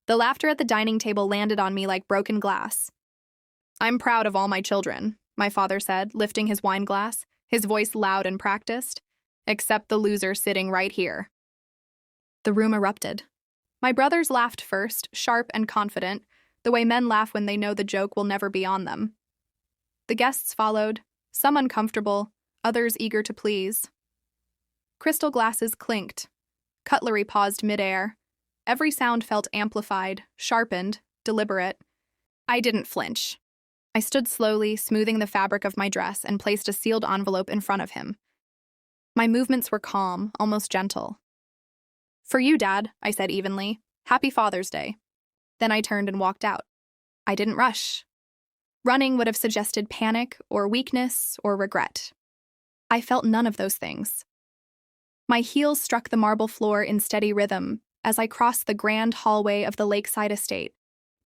The laughter at the dining table landed on me like broken glass. "I'm proud of all my children," my father said, lifting his wine glass, his voice loud and practiced, "except the loser sitting right here." The room erupted. My brothers laughed first, sharp and confident, the way men laugh when they know the joke will never be on them. The guests followed, some uncomfortable, others eager to please. Crystal glasses clinked. Cutlery paused midair. Every sound felt amplified, sharpened, deliberate. I didn't flinch. I stood slowly, smoothing the fabric of my dress, and placed a sealed envelope in front of him. My movements were calm, almost gentle. "For you, Dad," I said evenly. "Happy Father's Day." Then I turned and walked out. I didn't rush. Running would have suggested panic or weakness or regret. I felt none of those things. My heels struck the marble floor in steady rhythm as I crossed the grand hallway of the lakeside estate,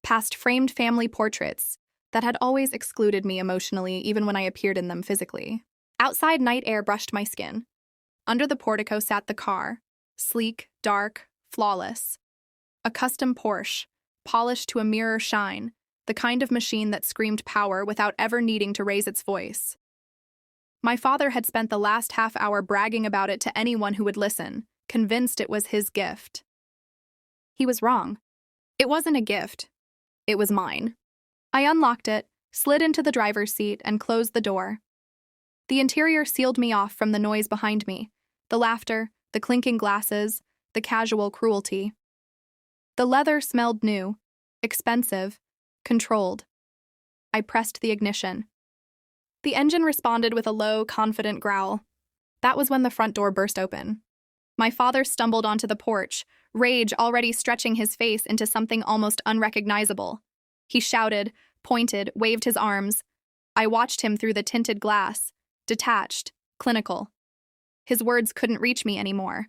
past framed family portraits that had always excluded me emotionally even when I appeared in them physically. Outside, night air brushed my skin. Under the portico sat the car, sleek, dark, flawless. A custom Porsche, polished to a mirror shine, the kind of machine that screamed power without ever needing to raise its voice. My father had spent the last half hour bragging about it to anyone who would listen, convinced it was his gift. He was wrong. It wasn't a gift. It was mine. I unlocked it, slid into the driver's seat, and closed the door. The interior sealed me off from the noise behind me, the laughter, the clinking glasses, the casual cruelty. The leather smelled new, expensive, controlled. I pressed the ignition. The engine responded with a low, confident growl. That was when the front door burst open. My father stumbled onto the porch, rage already stretching his face into something almost unrecognizable. He shouted, pointed, waved his arms. I watched him through the tinted glass, detached, clinical. His words couldn't reach me anymore.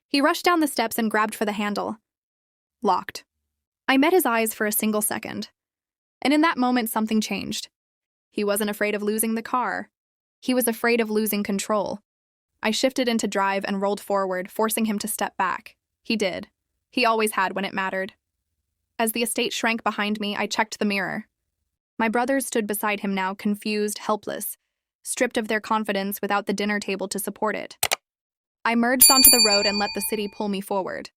He rushed down the steps and grabbed for the handle. Locked. I met his eyes for a single second. And in that moment, something changed. He wasn't afraid of losing the car. He was afraid of losing control. I shifted into drive and rolled forward, forcing him to step back. He did. He always had when it mattered. As the estate shrank behind me, I checked the mirror. My brothers stood beside him now, confused, helpless, stripped of their confidence without the dinner table to support it. I merged onto the road and let the city pull me forward.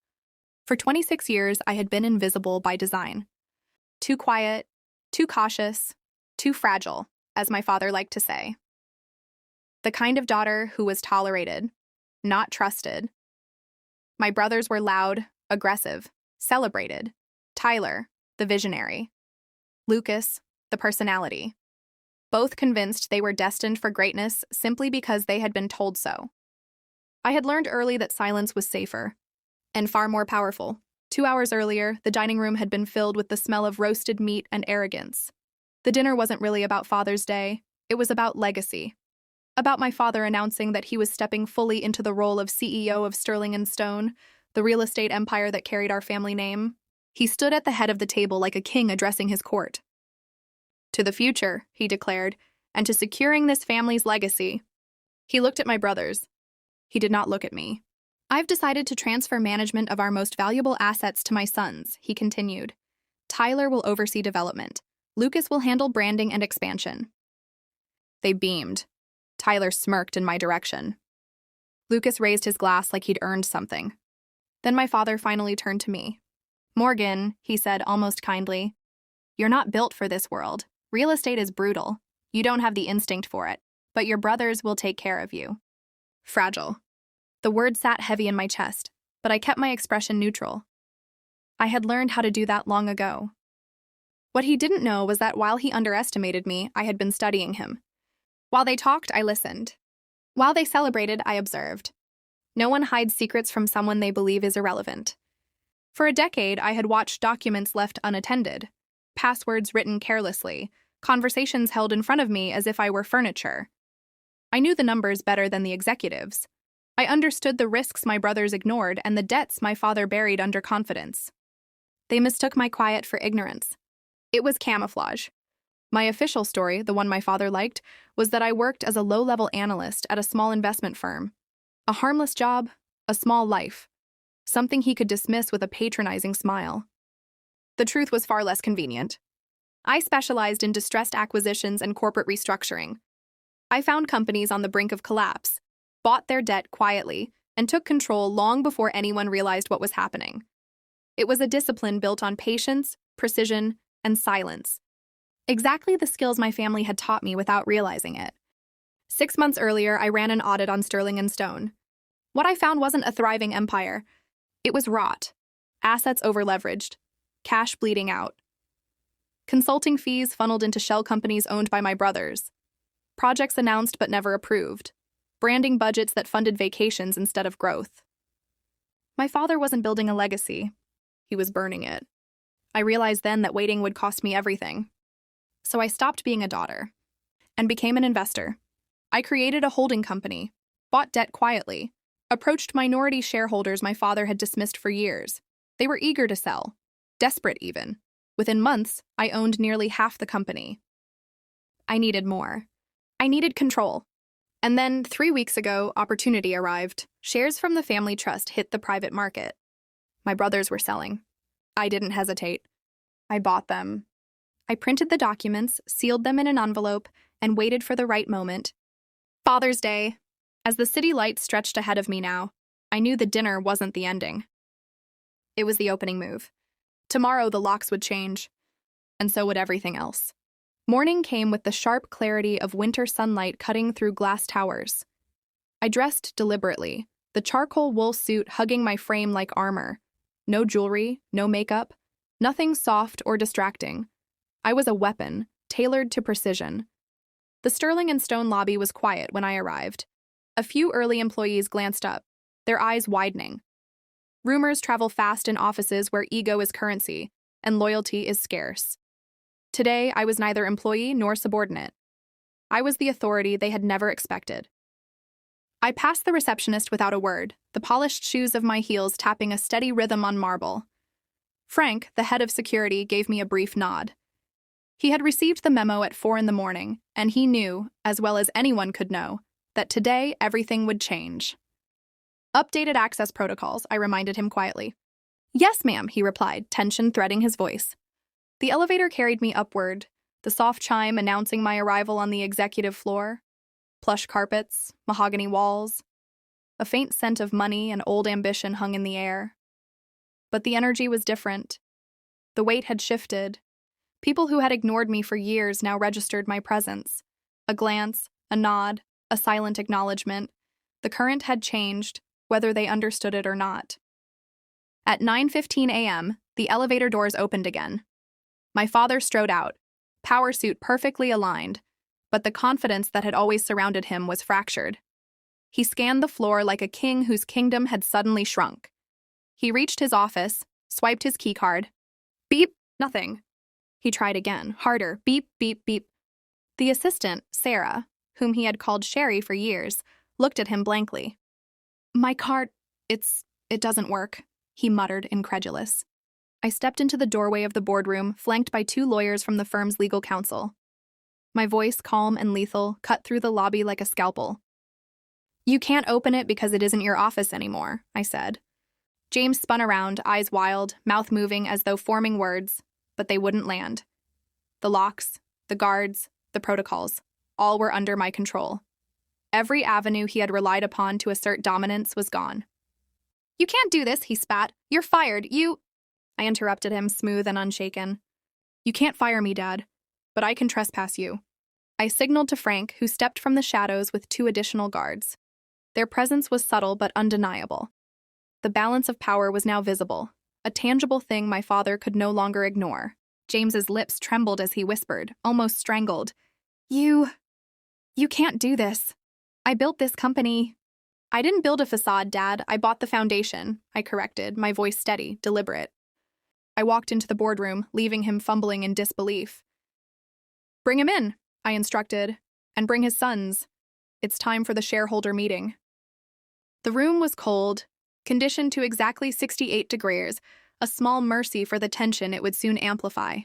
For 26 years, I had been invisible by design. Too quiet, too cautious, too fragile, as my father liked to say. The kind of daughter who was tolerated, not trusted. My brothers were loud, aggressive, celebrated. Tyler, the visionary. Lucas, the personality. Both convinced they were destined for greatness simply because they had been told so. I had learned early that silence was safer and far more powerful. 2 hours earlier, the dining room had been filled with the smell of roasted meat and arrogance. The dinner wasn't really about Father's Day. It was about legacy. About my father announcing that he was stepping fully into the role of CEO of Sterling & Stone, the real estate empire that carried our family name. He stood at the head of the table like a king addressing his court. "To the future," he declared, "and to securing this family's legacy." He looked at my brothers. He did not look at me. "I've decided to transfer management of our most valuable assets to my sons," he continued. "Tyler will oversee development. Lucas will handle branding and expansion." They beamed. Tyler smirked in my direction. Lucas raised his glass like he'd earned something. Then my father finally turned to me. "Morgan," he said almost kindly, "you're not built for this world. Real estate is brutal. You don't have the instinct for it, but your brothers will take care of you." Fragile. The word sat heavy in my chest, but I kept my expression neutral. I had learned how to do that long ago. What he didn't know was that while he underestimated me, I had been studying him. While they talked, I listened. While they celebrated, I observed. No one hides secrets from someone they believe is irrelevant. For a decade, I had watched documents left unattended, passwords written carelessly, conversations held in front of me as if I were furniture. I knew the numbers better than the executives. I understood the risks my brothers ignored and the debts my father buried under confidence. They mistook my quiet for ignorance. It was camouflage. My official story, the one my father liked, was that I worked as a low-level analyst at a small investment firm. A harmless job, a small life. Something he could dismiss with a patronizing smile. The truth was far less convenient. I specialized in distressed acquisitions and corporate restructuring. I found companies on the brink of collapse, bought their debt quietly, and took control long before anyone realized what was happening. It was a discipline built on patience, precision, and silence. Exactly the skills my family had taught me without realizing it. 6 months earlier, I ran an audit on Sterling & Stone. What I found wasn't a thriving empire. It was rot, assets overleveraged, cash bleeding out. Consulting fees funneled into shell companies owned by my brothers. Projects announced but never approved. Branding budgets that funded vacations instead of growth. My father wasn't building a legacy. He was burning it. I realized then that waiting would cost me everything. So I stopped being a daughter and became an investor. I created a holding company, bought debt quietly, approached minority shareholders my father had dismissed for years. They were eager to sell, desperate even. Within months, I owned nearly half the company. I needed more. I needed control. And then, 3 weeks ago, opportunity arrived. Shares from the family trust hit the private market. My brothers were selling. I didn't hesitate. I bought them. I printed the documents, sealed them in an envelope, and waited for the right moment. Father's Day. As the city lights stretched ahead of me now, I knew the dinner wasn't the ending. It was the opening move. Tomorrow the locks would change, and so would everything else. Morning came with the sharp clarity of winter sunlight cutting through glass towers. I dressed deliberately, the charcoal wool suit hugging my frame like armor. No jewelry, no makeup, nothing soft or distracting. I was a weapon, tailored to precision. The Sterling & Stone lobby was quiet when I arrived. A few early employees glanced up, their eyes widening. Rumors travel fast in offices where ego is currency and loyalty is scarce. Today, I was neither employee nor subordinate. I was the authority they had never expected. I passed the receptionist without a word, the polished shoes of my heels tapping a steady rhythm on marble. Frank, the head of security, gave me a brief nod. He had received the memo at 4 a.m, and he knew, as well as anyone could know, that today everything would change. Updated access protocols, I reminded him quietly. Yes, ma'am, he replied, tension threading his voice. The elevator carried me upward, the soft chime announcing my arrival on the executive floor. Plush carpets, mahogany walls. A faint scent of money and old ambition hung in the air. But the energy was different. The weight had shifted. People who had ignored me for years now registered my presence. A glance, a nod, a silent acknowledgement. The current had changed, whether they understood it or not. At 9:15 a.m., the elevator doors opened again. My father strode out, power suit perfectly aligned, but the confidence that had always surrounded him was fractured. He scanned the floor like a king whose kingdom had suddenly shrunk. He reached his office, swiped his keycard. Beep, nothing. He tried again, harder, beep, beep, beep. The assistant, Sarah, whom he had called Sherry for years, looked at him blankly. My card, it doesn't work, he muttered, incredulous. I stepped into the doorway of the boardroom, flanked by 2 lawyers from the firm's legal counsel. My voice, calm and lethal, cut through the lobby like a scalpel. You can't open it because it isn't your office anymore, I said. James spun around, eyes wild, mouth moving as though forming words, but they wouldn't land. The locks, the guards, the protocols, all were under my control. Every avenue he had relied upon to assert dominance was gone. You can't do this, he spat. You're fired, I interrupted him, smooth and unshaken. You can't fire me, Dad, but I can trespass you. I signaled to Frank, who stepped from the shadows with 2 additional guards. Their presence was subtle but undeniable. The balance of power was now visible, a tangible thing my father could no longer ignore. James's lips trembled as he whispered, almost strangled. You can't do this. I built this company. I didn't build a facade, Dad. I bought the foundation, I corrected, my voice steady, deliberate. I walked into the boardroom, leaving him fumbling in disbelief. Bring him in, I instructed, and bring his sons. It's time for the shareholder meeting. The room was cold, conditioned to exactly 68 degrees, a small mercy for the tension it would soon amplify.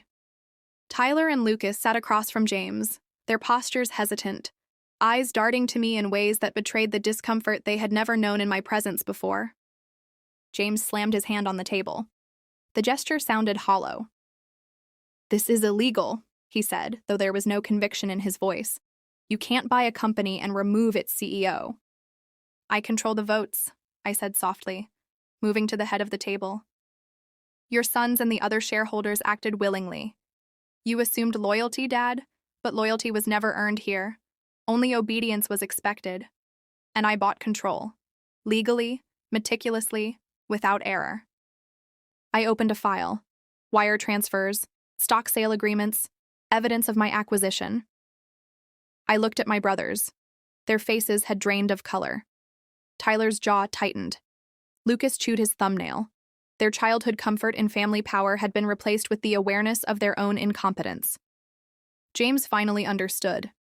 Tyler and Lucas sat across from James, their postures hesitant, eyes darting to me in ways that betrayed the discomfort they had never known in my presence before. James slammed his hand on the table. The gesture sounded hollow, "This is illegal," he said, though there was no conviction in his voice. "You can't buy a company and remove its CEO." "I control the votes," I said softly, moving to the head of the table. "Your sons and the other shareholders acted willingly. You assumed loyalty, Dad, but loyalty was never earned here. Only obedience was expected. And I bought control. Legally, meticulously, without error." I opened a file. Wire transfers, stock sale agreements, evidence of my acquisition. I looked at my brothers. Their faces had drained of color. Tyler's jaw tightened. Lucas chewed his thumbnail. Their childhood comfort in family power had been replaced with the awareness of their own incompetence. James finally understood.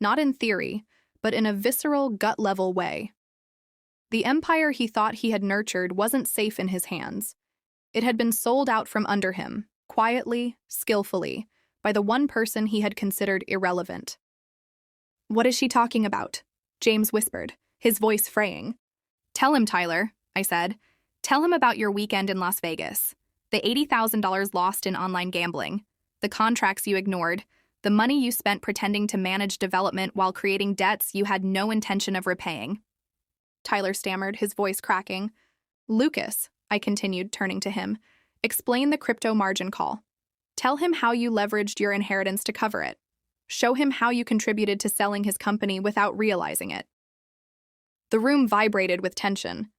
Not in theory, but in a visceral, gut-level way. The empire he thought he had nurtured wasn't safe in his hands. It had been sold out from under him, quietly, skillfully, by the one person he had considered irrelevant. "What is she talking about?" James whispered, his voice fraying. "Tell him, Tyler," I said. "Tell him about your weekend in Las Vegas. The $80,000 lost in online gambling. The contracts you ignored. The money you spent pretending to manage development while creating debts you had no intention of repaying." Tyler stammered, his voice cracking. "Lucas," I continued, turning to him, "explain the crypto margin call. Tell him how you leveraged your inheritance to cover it. Show him how you contributed to selling his company without realizing it." The room vibrated with tension.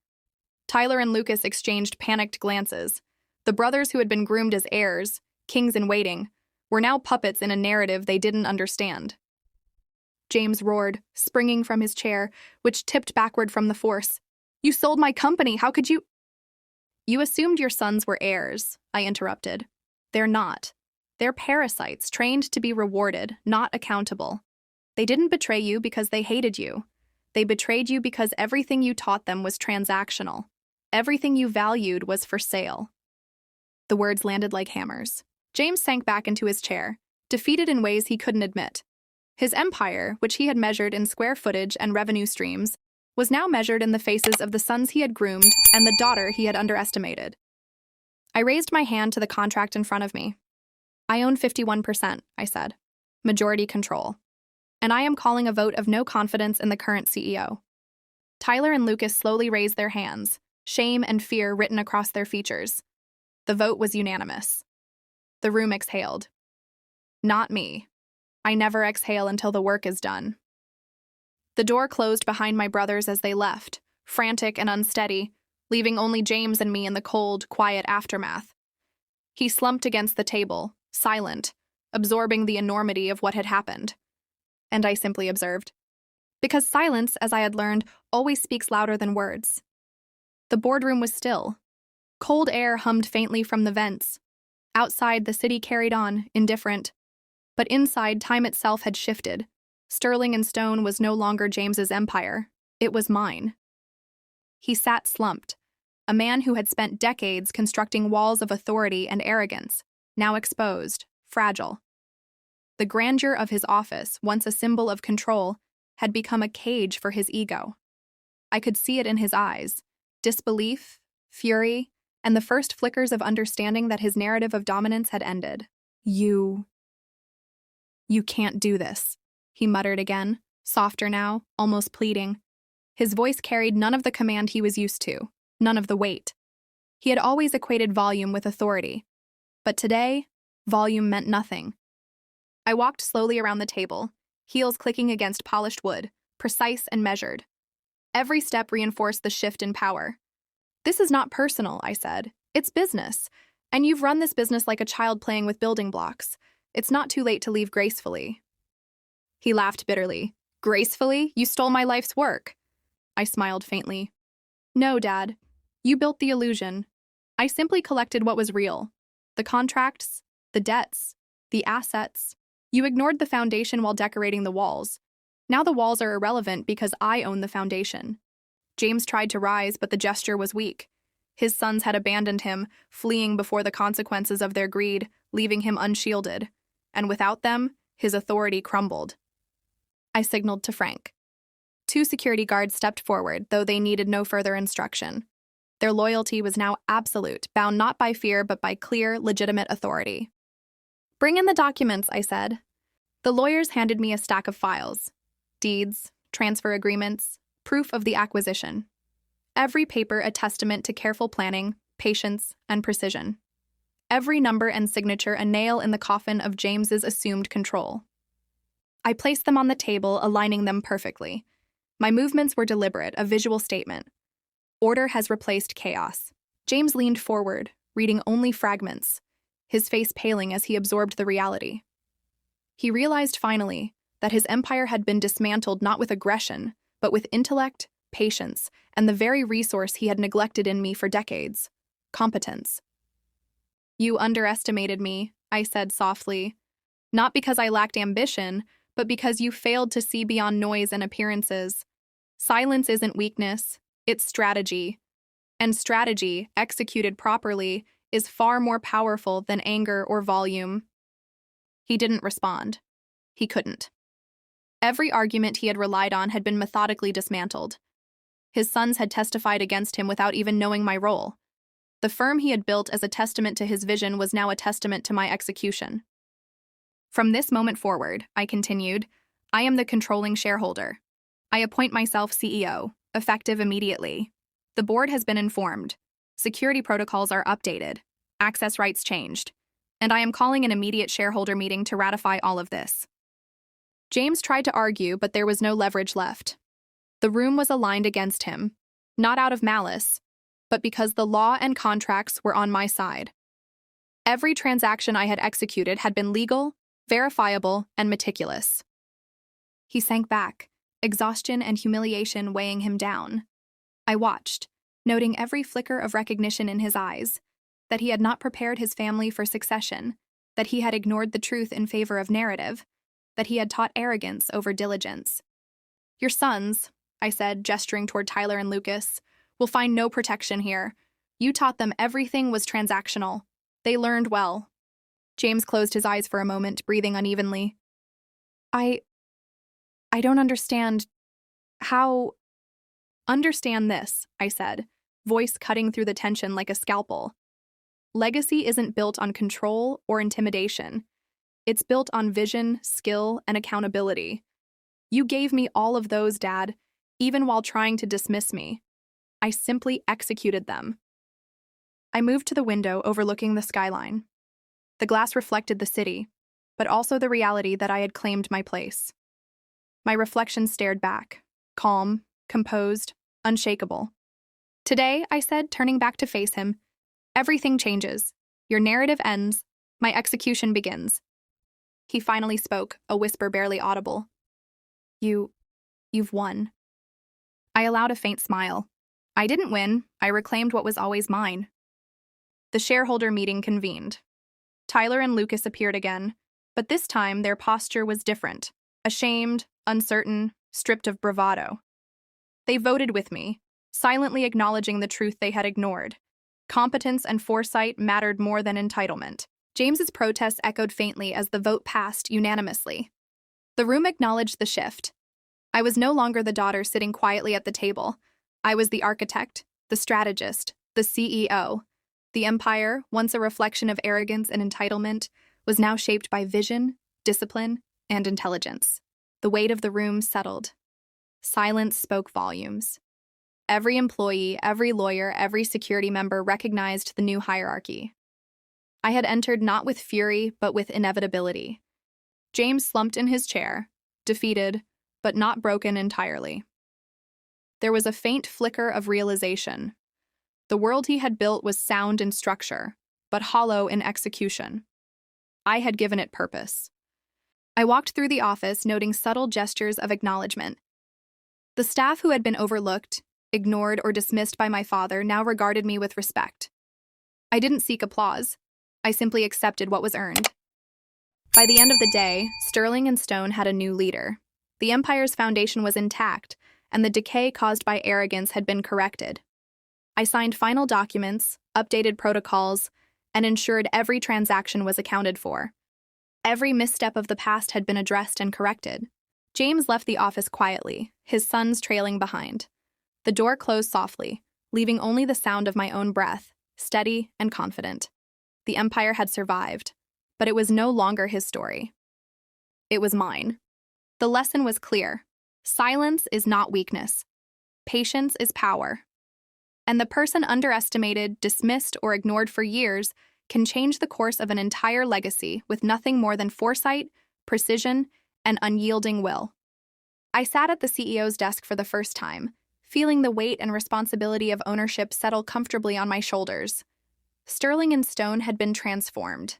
Tyler and Lucas exchanged panicked glances. The brothers who had been groomed as heirs, kings in waiting, were now puppets in a narrative they didn't understand. James roared, springing from his chair, which tipped backward from the force. "You sold my company, how could you—" "You assumed your sons were heirs," I interrupted. "They're not. They're parasites, trained to be rewarded, not accountable. They didn't betray you because they hated you. They betrayed you because everything you taught them was transactional. Everything you valued was for sale." The words landed like hammers. James sank back into his chair, defeated in ways he couldn't admit. His empire, which he had measured in square footage and revenue streams, was now measured in the faces of the sons he had groomed and the daughter he had underestimated. I raised my hand to the contract in front of me. "I own 51%, I said. "Majority control. And I am calling a vote of no confidence in the current CEO." Tyler and Lucas slowly raised their hands, shame and fear written across their features. The vote was unanimous. The room exhaled. Not me. I never exhale until the work is done. The door closed behind my brothers as they left, frantic and unsteady, leaving only James and me in the cold, quiet aftermath. He slumped against the table, silent, absorbing the enormity of what had happened. And I simply observed. Because silence, as I had learned, always speaks louder than words. The boardroom was still. Cold air hummed faintly from the vents. Outside, the city carried on, indifferent. But inside, time itself had shifted. Sterling and stone was no longer James's empire. It was mine. He sat slumped, a man who had spent decades constructing walls of authority and arrogance, now exposed, fragile. The grandeur of his office, once a symbol of control, had become a cage for his ego. I could see it in his eyes, disbelief, fury, and the first flickers of understanding that his narrative of dominance had ended. You can't do this," he muttered again, softer now, almost pleading. His voice carried none of the command he was used to, none of the weight. He had always equated volume with authority. But today, volume meant nothing. I walked slowly around the table, heels clicking against polished wood, precise and measured. Every step reinforced the shift in power. "This is not personal," I said. "It's business. And you've run this business like a child playing with building blocks. It's not too late to leave gracefully." He laughed bitterly. "Gracefully? You stole my life's work." I smiled faintly. "No, Dad. You built the illusion. I simply collected what was real. The contracts, the debts, the assets. You ignored the foundation while decorating the walls. Now the walls are irrelevant because I own the foundation." James tried to rise, but the gesture was weak. His sons had abandoned him, fleeing before the consequences of their greed, leaving him unshielded. And without them, his authority crumbled. I signaled to Frank. 2 security guards stepped forward, though they needed no further instruction. Their loyalty was now absolute, bound not by fear but by clear, legitimate authority. Bring in the documents, I said. The lawyers handed me a stack of files. Deeds, transfer agreements, proof of the acquisition. Every paper a testament to careful planning, patience, and precision. Every number and signature a nail in the coffin of James's assumed control. I placed them on the table, aligning them perfectly. My movements were deliberate, a visual statement. Order has replaced chaos. James leaned forward, reading only fragments, his face paling as he absorbed the reality. He realized finally that his empire had been dismantled not with aggression, but with intellect, patience, and the very resource he had neglected in me for decades: competence. You underestimated me, I said softly, not because I lacked ambition, but because you failed to see beyond noise and appearances. Silence isn't weakness, it's strategy. And strategy, executed properly, is far more powerful than anger or volume. He didn't respond. He couldn't. Every argument he had relied on had been methodically dismantled. His sons had testified against him without even knowing my role. The firm he had built as a testament to his vision was now a testament to my execution. From this moment forward, I continued, I am the controlling shareholder. I appoint myself CEO, effective immediately. The board has been informed. Security protocols are updated. Access rights changed. And I am calling an immediate shareholder meeting to ratify all of this. James tried to argue, but there was no leverage left. The room was aligned against him, not out of malice, but because the law and contracts were on my side. Every transaction I had executed had been legal, verifiable, and meticulous. He sank back, exhaustion and humiliation weighing him down. I watched, noting every flicker of recognition in his eyes, that he had not prepared his family for succession, that he had ignored the truth in favor of narrative, that he had taught arrogance over diligence. Your sons, I said, gesturing toward Tyler and Lucas, will find no protection here. You taught them everything was transactional. They learned well. James closed his eyes for a moment, breathing unevenly. I don't understand how... Understand this, I said, voice cutting through the tension like a scalpel. Legacy isn't built on control or intimidation. It's built on vision, skill, and accountability. You gave me all of those, Dad, even while trying to dismiss me. I simply executed them. I moved to the window overlooking the skyline. The glass reflected the city, but also the reality that I had claimed my place. My reflection stared back, calm, composed, unshakable. Today, I said, turning back to face him, everything changes. Your narrative ends. My execution begins. He finally spoke, a whisper barely audible. You've won. I allowed a faint smile. I didn't win. I reclaimed what was always mine. The shareholder meeting convened. Tyler and Lucas appeared again, but this time their posture was different. Ashamed, uncertain, stripped of bravado. They voted with me, silently acknowledging the truth they had ignored. Competence and foresight mattered more than entitlement. James's protest echoed faintly as the vote passed unanimously. The room acknowledged the shift. I was no longer the daughter sitting quietly at the table. I was the architect, the strategist, the CEO. The empire, once a reflection of arrogance and entitlement, was now shaped by vision, discipline, and intelligence. The weight of the room settled. Silence spoke volumes. Every employee, every lawyer, every security member recognized the new hierarchy. I had entered not with fury, but with inevitability. James slumped in his chair, defeated, but not broken entirely. There was a faint flicker of realization. The world he had built was sound in structure, but hollow in execution. I had given it purpose. I walked through the office, noting subtle gestures of acknowledgement. The staff who had been overlooked, ignored, or dismissed by my father now regarded me with respect. I didn't seek applause. I simply accepted what was earned. By the end of the day, Sterling and Stone had a new leader. The empire's foundation was intact, and the decay caused by arrogance had been corrected. I signed final documents, updated protocols, and ensured every transaction was accounted for. Every misstep of the past had been addressed and corrected. James left the office quietly, his sons trailing behind. The door closed softly, leaving only the sound of my own breath, steady and confident. The empire had survived, but it was no longer his story. It was mine. The lesson was clear. Silence is not weakness. Patience is power. And the person underestimated, dismissed, or ignored for years can change the course of an entire legacy with nothing more than foresight, precision, and unyielding will. I sat at the CEO's desk for the first time, feeling the weight and responsibility of ownership settle comfortably on my shoulders. Sterling and Stone had been transformed,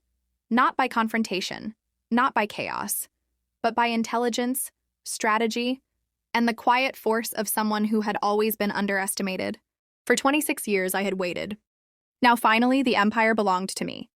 not by confrontation, not by chaos, but by intelligence, strategy, and the quiet force of someone who had always been underestimated. For 26 years, I had waited. Now finally, the empire belonged to me.